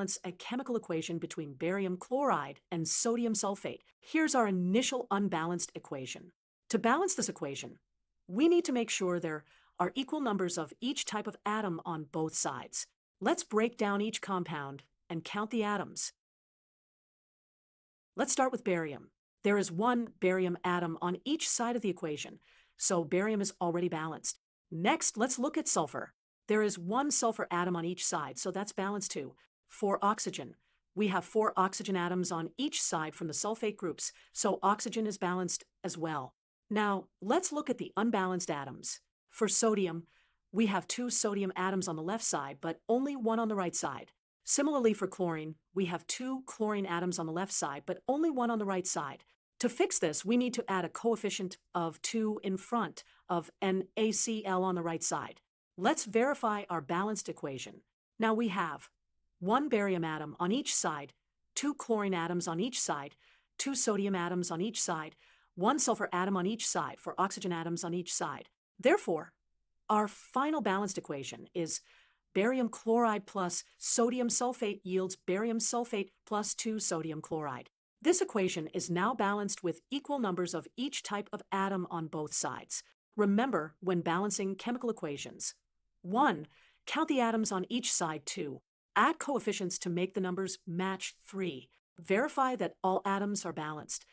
balance a chemical equation between barium chloride and sodium sulfate. Here's our initial unbalanced equation. To balance this equation, we need to make sure there are equal numbers of each type of atom on both sides. Let's break down each compound and count the atoms. Let's start with barium. There is one barium atom on each side of the equation, so barium is already balanced. Next, let's look at sulfur. There is one sulfur atom on each side, so that's balanced too. For oxygen, we have 4 oxygen atoms on each side from the sulfate groups, so oxygen is balanced as well. Now, let's look at the unbalanced atoms. For sodium, we have 2 sodium atoms on the left side, but only 1 on the right side. Similarly for chlorine, we have 2 chlorine atoms on the left side, but only 1 on the right side. To fix this, we need to add a coefficient of 2 in front of NaCl on the right side. Let's verify our balanced equation. Now we have 1 barium atom on each side, 2 chlorine atoms on each side, 2 sodium atoms on each side, 1 sulfur atom on each side for oxygen atoms on each side. Therefore, our final balanced equation is barium chloride plus sodium sulfate yields barium sulfate plus 2 sodium chloride. This equation is now balanced with equal numbers of each type of atom on both sides. Remember when balancing chemical equations. 1. Count the atoms on each side. 2. Add coefficients to make the numbers match. 3. Verify that all atoms are balanced.